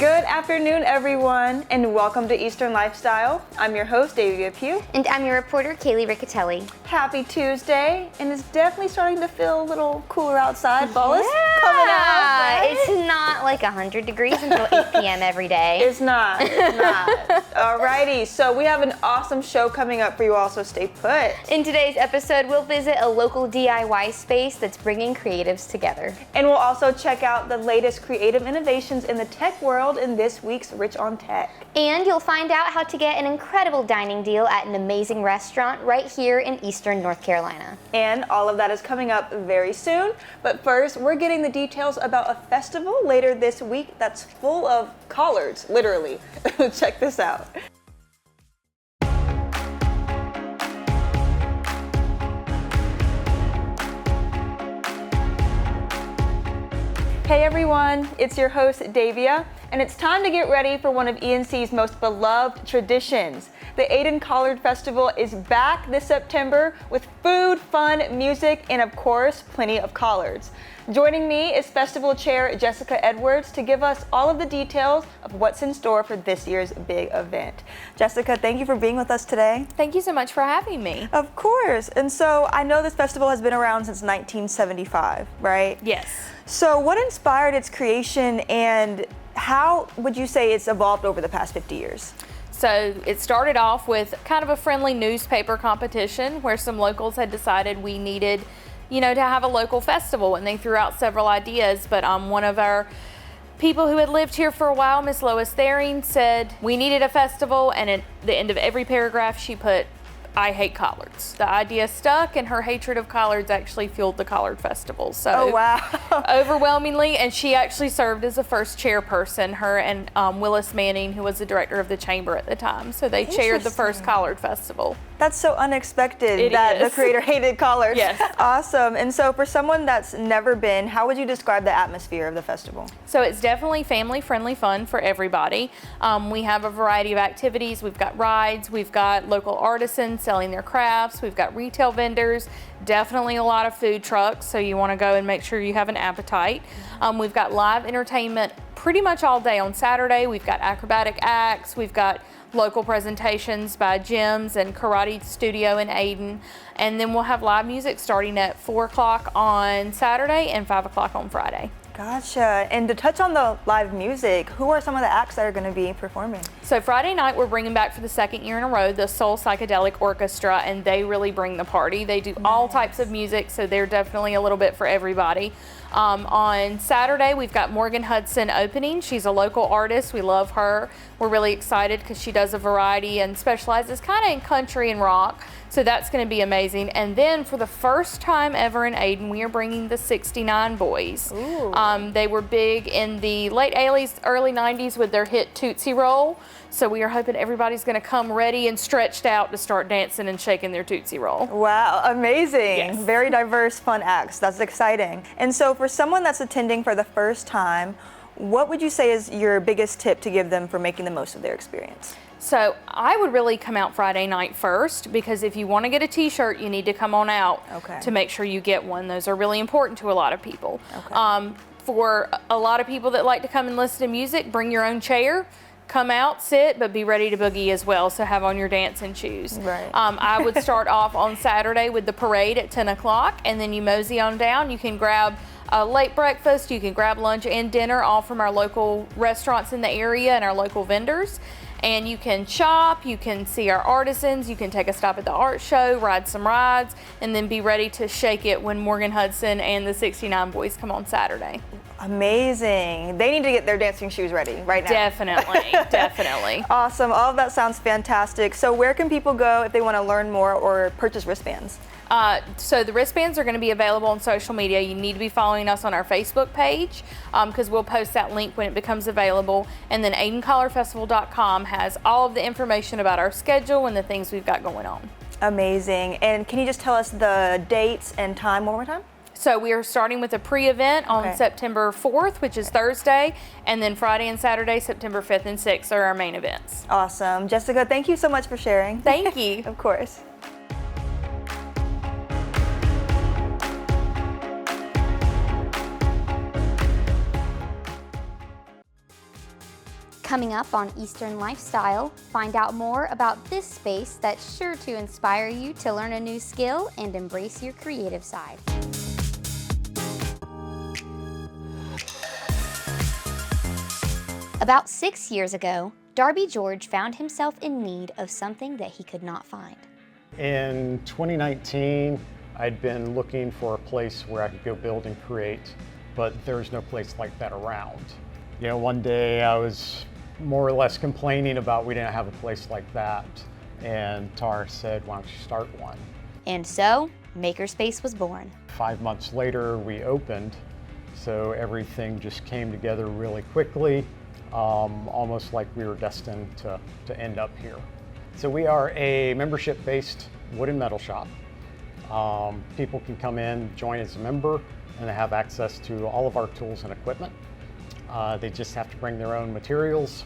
Good afternoon, everyone, and welcome to Eastern Lifestyle. I'm your host, Davia Pugh. And I'm your reporter, Kaylee Riccatelli. Happy Tuesday, and it's definitely starting to feel a little cooler outside. Fall is coming out, right? It's not like 100 degrees until 8 p.m. every day. It's not. Alrighty, so we have an awesome show coming up for you all, so stay put. In today's episode, we'll visit a local DIY space that's bringing creatives together. And we'll also check out the latest creative innovations in the tech world in this week's Rich on Tech. And you'll find out how to get an incredible dining deal at an amazing restaurant right here in Eastern North Carolina. And all of that is coming up very soon. But first, we're getting the details about a festival later this week that's full of collards, literally. Check this out. Hey everyone, it's your host Davia, and it's time to get ready for one of ENC's most beloved traditions. The Ayden Collard Festival is back this September with food, fun, music, and of course, plenty of collards. Joining me is Festival Chair Jessica Edwards to give us all of the details of what's in store for this year's big event. Jessica, thank you for being with us today. Thank you so much for having me. Of course, and so I know this festival has been around since 1975, right? Yes. So what inspired its creation, and how would you say it's evolved over the past 50 years? So it started off with kind of a friendly newspaper competition where some locals had decided we needed, to have a local festival, and they threw out several ideas. But one of our people who had lived here for a while, Miss Lois Thering, said we needed a festival, and at the end of every paragraph she put, "I hate collards." The idea stuck, and her hatred of collards actually fueled the Collard Festival. So oh, wow. Overwhelmingly, and she actually served as the first chairperson, her and Willis Manning, who was the director of the chamber at the time. So they chaired the first Collard Festival. That's so unexpected that the creator hated collards. Yes. Awesome. And so for someone that's never been, how would you describe the atmosphere of the festival? So it's definitely family-friendly fun for everybody. We have a variety of activities. We've got rides, we've got local artisans selling their crafts, we've got retail vendors, definitely a lot of food trucks, so you want to go and make sure you have an appetite. We've got live entertainment pretty much all day on Saturday. We've got acrobatic acts, we've got local presentations by gyms and karate studio in Ayden, and then we'll have live music starting at 4 o'clock on Saturday and 5 o'clock on Friday. Gotcha. And to touch on the live music, who are some of the acts that are going to be performing? So Friday night, we're bringing back for the second year in a row the Soul Psychedelic Orchestra, and they really bring the party. They do all types of music, so they're definitely a little bit for everybody. On Saturday, we've got Morgan Hudson opening. She's a local artist. We love her. We're really excited because she does a variety and specializes kind of in country and rock. So that's going to be amazing. And then for the first time ever in Ayden, we are bringing the 69 Boys. They were big in the late 80s, early 90s with their hit Tootsie Roll. So we are hoping everybody's going to come ready and stretched out to start dancing and shaking their Tootsie Roll. Wow, amazing. Yes. Very diverse, fun acts. That's exciting. And so for someone that's attending for the first time, what would you say is your biggest tip to give them for making the most of their experience? So I would really come out Friday night first, because if you want to get a t-shirt, you need to come on out to make sure you get one. Those are really important to a lot of people. For a lot of people that like to come and listen to music, bring your own chair. Come out, sit, but be ready to boogie as well, so have on your dancing shoes. Right. I would start off on Saturday with the parade at 10 o'clock, and then you mosey on down. You can grab a late breakfast, you can grab lunch and dinner, all from our local restaurants in the area and our local vendors. And you can shop, you can see our artisans, you can take a stop at the art show, ride some rides, and then be ready to shake it when Morgan Hudson and the 69 Boys come on Saturday. Amazing. They need to get their dancing shoes ready right now. Definitely, definitely. Awesome. All of that sounds fantastic. So where can people go if they want to learn more or purchase wristbands? So the wristbands are going to be available on social media. You need to be following us on our Facebook page because we'll post that link when it becomes available. And then AydenCollardFestival.com has all of the information about our schedule and the things we've got going on. Amazing. And can you just tell us the dates and time one more time? So we are starting with a pre-event on September 4th, which is Thursday, and then Friday and Saturday, September 5th and 6th are our main events. Awesome. Jessica, thank you so much for sharing. Thank you. Of course. Coming up on Eastern Lifestyle, find out more about this space that's sure to inspire you to learn a new skill and embrace your creative side. About 6 years ago, Darby George found himself in need of something that he could not find. In 2019, I'd been looking for a place where I could go build and create, but there's no place like that around. You know, one day I was more or less complaining about we didn't have a place like that, and Tara said, why don't you start one? And so, Makerspace was born. 5 months later, we opened, so everything just came together really quickly, almost like we were destined to end up here. So we are a membership-based wood and metal shop. People can come in, join as a member, and they have access to all of our tools and equipment. They just have to bring their own materials.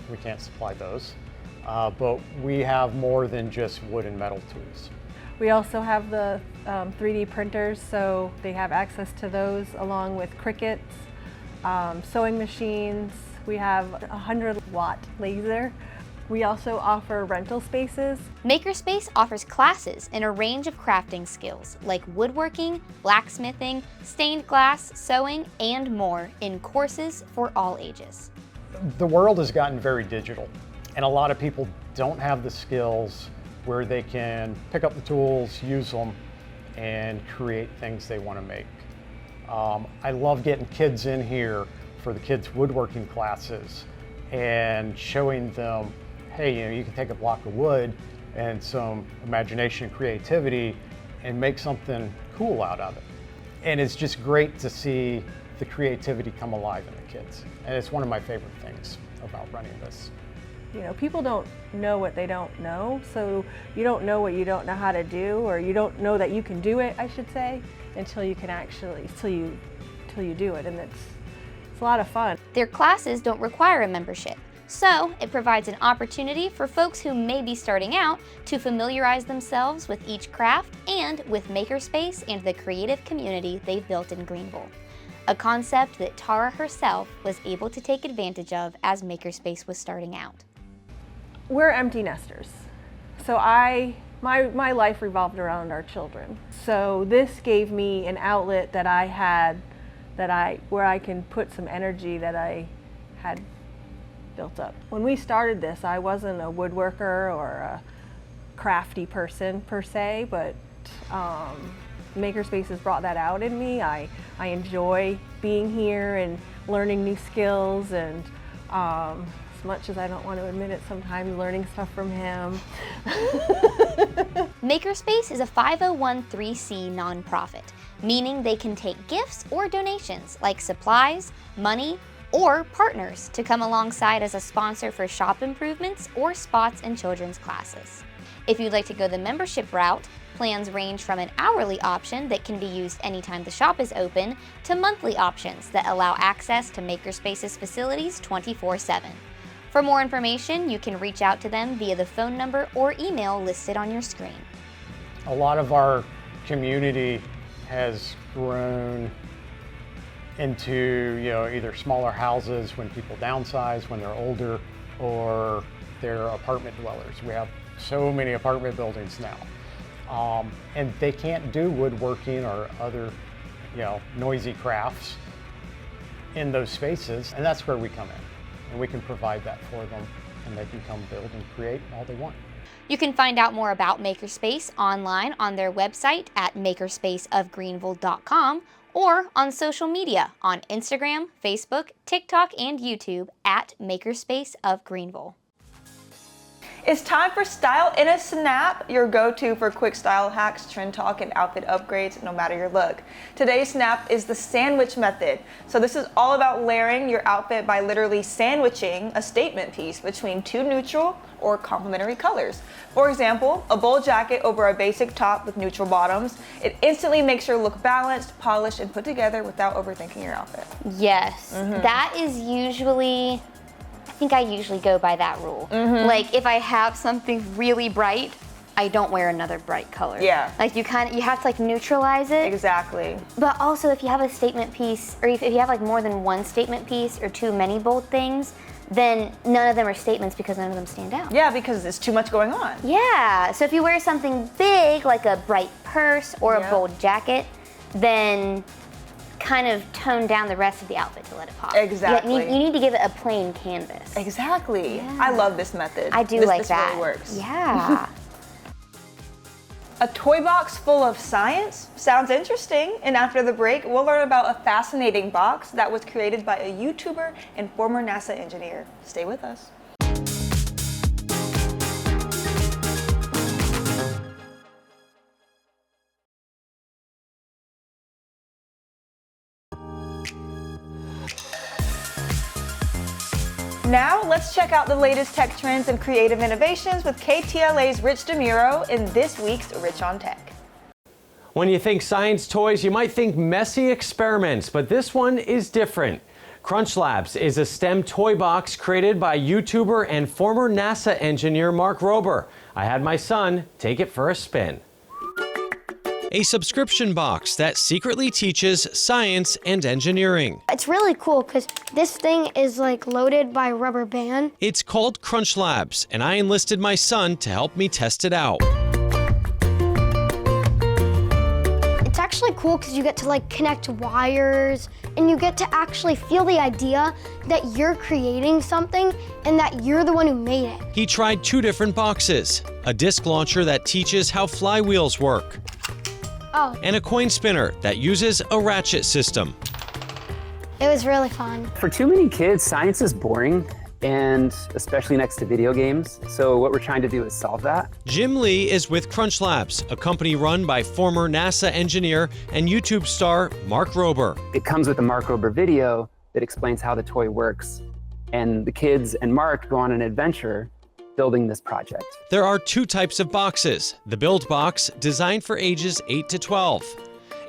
We can't supply those. But we have more than just wood and metal tools. We also have the 3D printers, so they have access to those along with Cricuts, sewing machines. We have a 100-watt laser. We also offer rental spaces. Makerspace offers classes in a range of crafting skills like woodworking, blacksmithing, stained glass, sewing, and more in courses for all ages. The world has gotten very digital, and a lot of people don't have the skills where they can pick up the tools, use them, and create things they want to make. I love getting kids in here for the kids' woodworking classes and showing them, hey, you can take a block of wood and some imagination and creativity and make something cool out of it. And it's just great to see the creativity come alive in the kids. And it's one of my favorite things about running this. You know, people don't know what they don't know, so you don't know what you don't know how to do, or you don't know that you can do it, I should say, until you do it, and it's a lot of fun. Their classes don't require a membership, so it provides an opportunity for folks who may be starting out to familiarize themselves with each craft and with Makerspace and the creative community they've built in Greenville. A concept that Tara herself was able to take advantage of as Makerspace was starting out. We're empty nesters, so my life revolved around our children. So this gave me an outlet that I had, where I can put some energy that I had built up. When we started this, I wasn't a woodworker or a crafty person per se, but Makerspace has brought that out in me. I enjoy being here and learning new skills, and as much as I don't want to admit it, sometimes learning stuff from him. Makerspace is a 501(c)(3) nonprofit, meaning they can take gifts or donations like supplies, money, or partners to come alongside as a sponsor for shop improvements or spots in children's classes. If you'd like to go the membership route, plans range from an hourly option that can be used anytime the shop is open to monthly options that allow access to Makerspace's facilities 24/7. For more information, you can reach out to them via the phone number or email listed on your screen. A lot of our community has grown into, either smaller houses when people downsize, when they're older, or they're apartment dwellers. We have so many apartment buildings now. And they can't do woodworking or other, noisy crafts in those spaces, and that's where we come in. And we can provide that for them, and they can come build and create all they want. You can find out more about Makerspace online on their website at makerspaceofgreenville.com or on social media on Instagram, Facebook, TikTok, and YouTube at Makerspace of Greenville. It's time for Style in a Snap, your go-to for quick style hacks, trend talk, and outfit upgrades, no matter your look. Today's snap is the sandwich method. So this is all about layering your outfit by literally sandwiching a statement piece between two neutral or complementary colors. For example, a bold jacket over a basic top with neutral bottoms. It instantly makes your look balanced, polished, and put together without overthinking your outfit. Yes, that is usually, I think I usually go by that rule. Like if I have something really bright, I don't wear another bright color. Yeah. Like you have to neutralize it. Exactly. But also if you have a statement piece, or if you have more than one statement piece or too many bold things, then none of them are statements because none of them stand out. Yeah, because there's too much going on. Yeah, so if you wear something big, like a bright purse or a bold jacket, then kind of tone down the rest of the outfit to let it pop. Exactly. You need to give it a plain canvas. Exactly. Yeah. I love this method. I do like this that. Really works. Yeah. A toy box full of science? Sounds interesting. And after the break, we'll learn about a fascinating box that was created by a YouTuber and former NASA engineer. Stay with us. Now, let's check out the latest tech trends and creative innovations with KTLA's Rich DeMuro in this week's Rich on Tech. When you think science toys, you might think messy experiments, but this one is different. Crunch Labs is a STEM toy box created by YouTuber and former NASA engineer Mark Rober. I had my son take it for a spin. A subscription box that secretly teaches science and engineering. It's really cool because this thing is like loaded by rubber band. It's called Crunch Labs, and I enlisted my son to help me test it out. It's actually cool because you get to like connect wires and you get to actually feel the idea that you're creating something and that you're the one who made it. He tried 2 different boxes, a disc launcher that teaches how flywheels work, and a coin spinner that uses a ratchet system. It was really fun. For too many kids, science is boring, and especially next to video games. So what we're trying to do is solve that. Jim Lee is with Crunch Labs, a company run by former NASA engineer and YouTube star Mark Rober. It comes with a Mark Rober video that explains how the toy works. And the kids and Mark go on an adventure building this project. There are 2 types of boxes, the Build Box, designed for ages 8 to 12,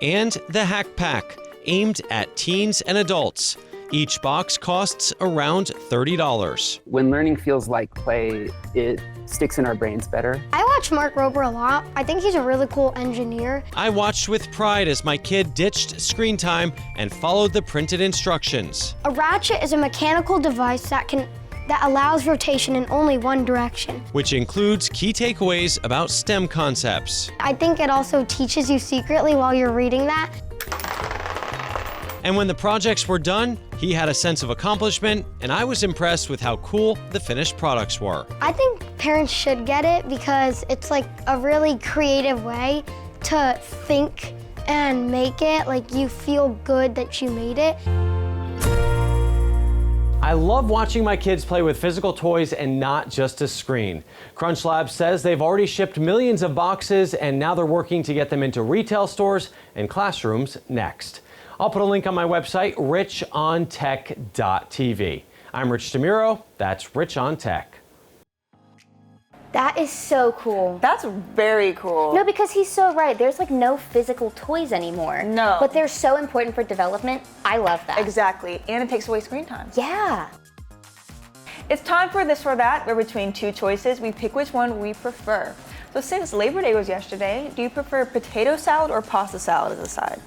and the Hack Pack, aimed at teens and adults. Each box costs around $30. When learning feels like play, it sticks in our brains better. I watch Mark Rober a lot. I think he's a really cool engineer. I watched with pride as my kid ditched screen time and followed the printed instructions. A ratchet is a mechanical device that allows rotation in only one direction. Which includes key takeaways about STEM concepts. I think it also teaches you secretly while you're reading that. And when the projects were done, he had a sense of accomplishment, and I was impressed with how cool the finished products were. I think parents should get it because it's like a really creative way to think and make it. Like you feel good that you made it. I love watching my kids play with physical toys and not just a screen. Crunch Labs says they've already shipped millions of boxes, and now they're working to get them into retail stores and classrooms next. I'll put a link on my website, richontech.tv. I'm Rich DeMuro, that's Rich on Tech. That is so cool. That's very cool. No, because he's so right. There's like no physical toys anymore. No. But they're so important for development. I love that. Exactly, and it takes away screen time. Yeah. It's time for This or That, where between 2 choices, we pick which one we prefer. So since Labor Day was yesterday, do you prefer potato salad or pasta salad as a side?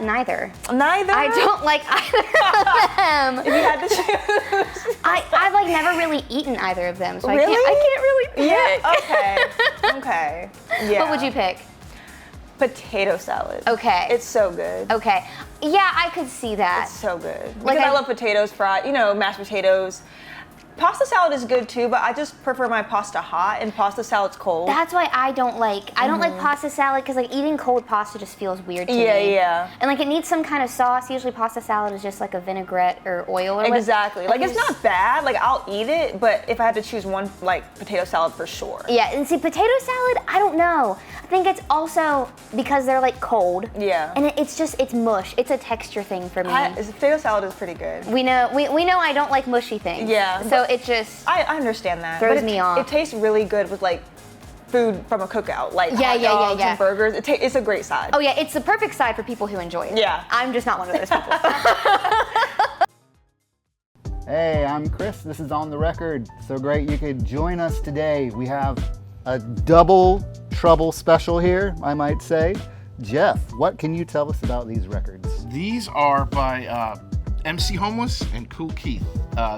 Neither. Neither? I don't like either of them. If you had to choose. I've like never really eaten either of them, so Really? I can't really pick. Yeah, okay. Yeah. What would you pick? Potato salad. Okay. It's so good. Okay. Yeah, I could see that. It's so good. Like Because I love potatoes fried, mashed potatoes. Pasta salad is good too, but I just prefer my pasta hot and pasta salad's cold. That's why I don't like pasta salad because like eating cold pasta just feels weird to me. Yeah. And like it needs some kind of sauce. Usually pasta salad is just like a vinaigrette or oil or Exactly. Like it's not bad. Like I'll eat it, but if I had to choose one, like potato salad for sure. Yeah, and see potato salad, I don't know. I think it's also because they're like cold. Yeah. And it's mush. It's a texture thing for me. Potato salad is pretty good. We know I don't like mushy things. Yeah. So it just I understand that. throws but me off. It tastes really good with like food from a cookout, like Yeah, hot yeah, dogs yeah. and burgers. It's a great side. Oh yeah, it's the perfect side for people who enjoy it. Yeah. I'm just not one of those people. Hey, I'm Chris. This is On the Record. So great you could join us today. We have a double trouble special here, I might say. Jeff, what can you tell us about these records? These are by MC Homeless and Cool Keith.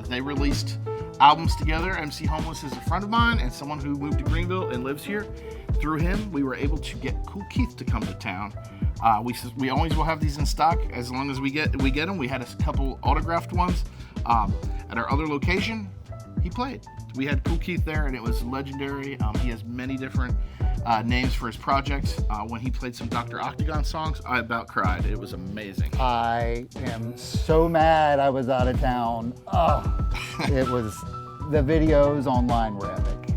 They released albums together. MC Homeless is a friend of mine and someone who moved to Greenville and lives here. Through him, we were able to get Cool Keith to come to town. We always will have these in stock as long as we get them. We had a couple autographed ones at our other location. He played. We had Cool Keith there, and it was legendary. He has many different names for his projects. When he played some Dr. Octagon songs, I about cried. It was amazing. I am so mad I was out of town. Oh, it was, the videos online were epic.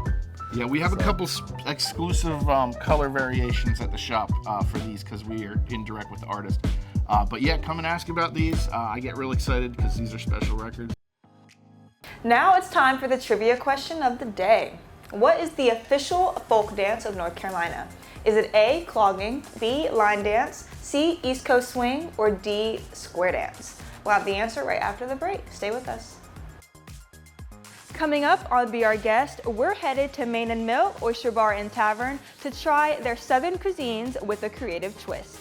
Yeah, we have a couple exclusive color variations at the shop for these because we are in direct with the artist. But yeah, come and ask about these. I get real excited because these are special records. Now it's time for the trivia question of the day. What is the official folk dance of North Carolina? Is it A, clogging, B, line dance, C, East Coast swing, or D, square dance? We'll have the answer right after the break. Stay with us. Coming up on Be Our Guest, we're headed to Main and Mill, Oyster Bar and Tavern to try their 7 cuisines with a creative twist.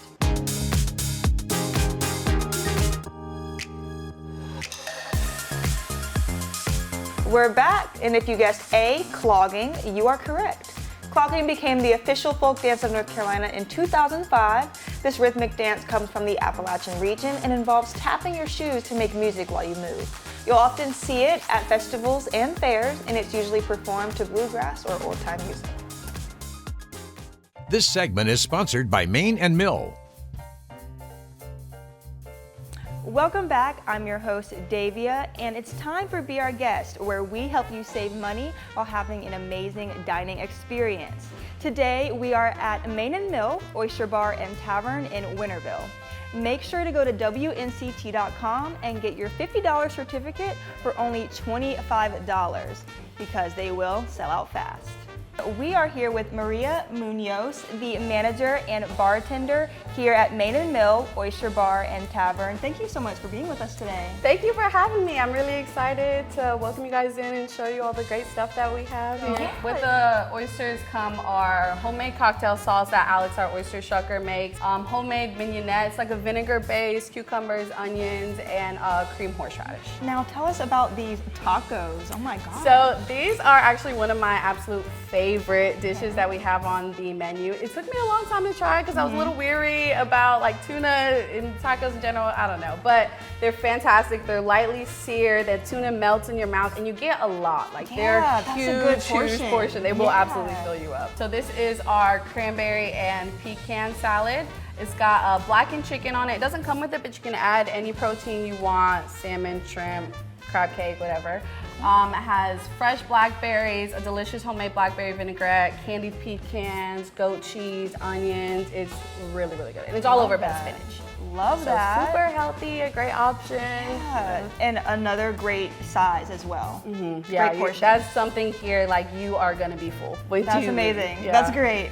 We're back, and if you guessed A, clogging, you are correct. Clogging became the official folk dance of North Carolina in 2005. This rhythmic dance comes from the Appalachian region and involves tapping your shoes to make music while you move. You'll often see it at festivals and fairs, and it's usually performed to bluegrass or old-time music. This segment is sponsored by Main and Mill. Welcome back. I'm your host, Davia, and it's time for Be Our Guest, where we help you save money while having an amazing dining experience. Today, we are at Main and Mill, Oyster Bar and Tavern in Winterville. Make sure to go to WNCT.com and get your $50 certificate for only $25 because they will sell out fast. We are here with Maria Munoz, the manager and bartender here at Main and Mill, Oyster Bar and Tavern. Thank you so much for being with us today. Thank you for having me. I'm really excited to welcome you guys in and show you all the great stuff that we have here. Yeah. With the oysters come our homemade cocktail sauce that Alex, our oyster shucker, makes. Homemade mignonettes, like a vinegar-based, cucumbers, onions, and cream horseradish. Now tell us about these tacos. Oh my God. So these are actually one of my absolute favorite dishes that we have on the menu. It took me a long time to try because I was a little weary about like tuna and tacos in general. I don't know, but they're fantastic. They're lightly seared. The tuna melts in your mouth and you get a lot. Like they're huge portion. They will absolutely fill you up. So this is our cranberry and pecan salad. It's got blackened chicken on it. It doesn't come with it, but you can add any protein you want, salmon, shrimp, crab cake, whatever. It has fresh blackberries, a delicious homemade blackberry vinaigrette, candied pecans, goat cheese, onions. It's really, really good. And it's all over bed spinach. Love that. Super healthy, a great option. Yeah. And another great size as well. Yeah, great portion. That's something here, like you are gonna be full. That's amazing. Yeah. That's great.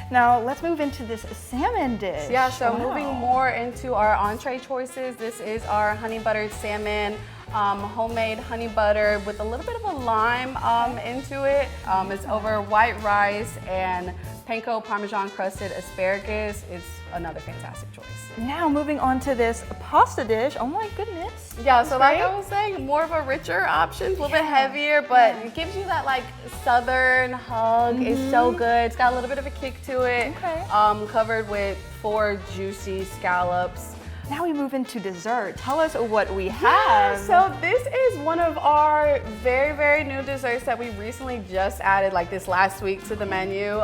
Now let's move into this salmon dish. Yeah, so moving more into our entree choices, this is our honey buttered salmon. Homemade honey butter with a little bit of a lime into it. It's over white rice and panko parmesan crusted asparagus. It's another fantastic choice. Now moving on to this pasta dish. Oh my goodness. Yeah, so like I was saying, more of a richer option, a little bit heavier, but it gives you that like southern hug. It's so good. It's got a little bit of a kick to it. Okay. Covered with 4 juicy scallops. Now we move into dessert. Tell us what we have. So this is one of our very, very new desserts that we recently just added like this last week to the menu.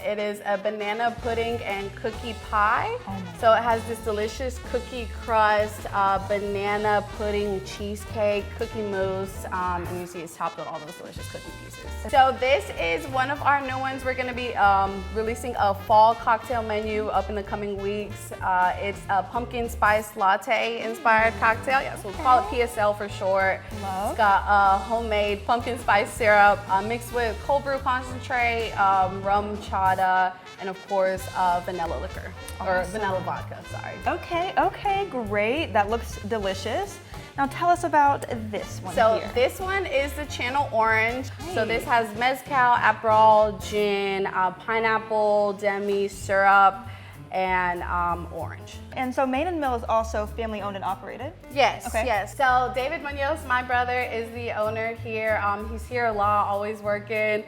It is a banana pudding and cookie pie. So it has this delicious cookie crust, banana pudding cheesecake, cookie mousse, and you see it's topped with all those delicious cookie pieces. So this is one of our new ones. We're gonna be releasing a fall cocktail menu up in the coming weeks. It's a pumpkin spice latte inspired cocktail. Yeah, so we'll call it PSL for short. It's got homemade pumpkin spice syrup mixed with cold brew concentrate, rum chata, and of course vanilla liquor, or vanilla vodka, sorry. Okay, great. That looks delicious. Now tell us about this one So here. this one is the Channel Orange. So this has mezcal, Aperol, gin, pineapple, demi, syrup, and orange. And so Main and Mill is also family owned and operated? Yes, Okay. yes. So David Munoz, my brother, is the owner here. He's here a lot, always working.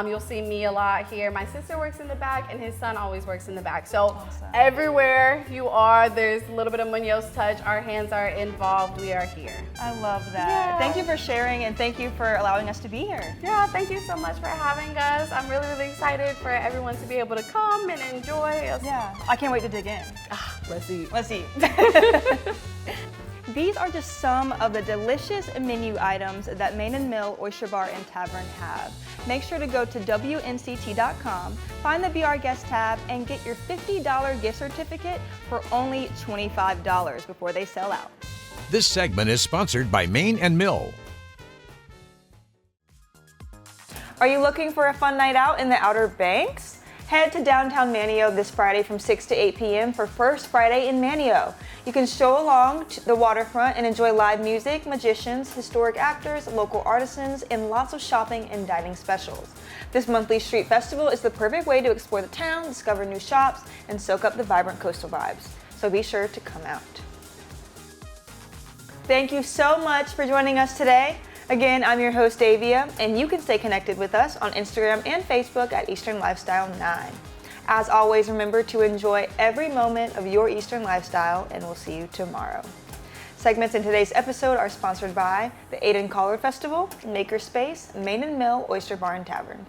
You'll see me a lot here. My sister works in the back and his son always works in the back. So everywhere you are, there's a little bit of Munoz touch. Our hands are involved. We are here. I love that. Yeah. Thank you for sharing and thank you for allowing us to be here. Yeah, thank you so much for having us. I'm really, really excited for everyone to be able to come and enjoy us. Yeah, I can't wait to dig in. Let's eat. Let's eat. These are just some of the delicious menu items that Main and Mill, Oyster Bar, and Tavern have. Make sure to go to WNCT.com, find the Be Our Guest tab, and get your $50 gift certificate for only $25 before they sell out. This segment is sponsored by Main and Mill. Are you looking for a fun night out in the Outer Banks? Head to downtown Manio this Friday from 6 to 8 p.m. for First Friday in Manio. You can stroll along to the waterfront and enjoy live music, magicians, historic actors, local artisans, and lots of shopping and dining specials. This monthly street festival is the perfect way to explore the town, discover new shops, and soak up the vibrant coastal vibes. So be sure to come out. Thank you so much for joining us today. Again, I'm your host, Davia, and you can stay connected with us on Instagram and Facebook at Eastern Lifestyle 9. As always, remember to enjoy every moment of your Eastern lifestyle, and we'll see you tomorrow. Segments in today's episode are sponsored by the Ayden Collard Festival, Makerspace, Main and Mill, Oyster Bar, and Tavern.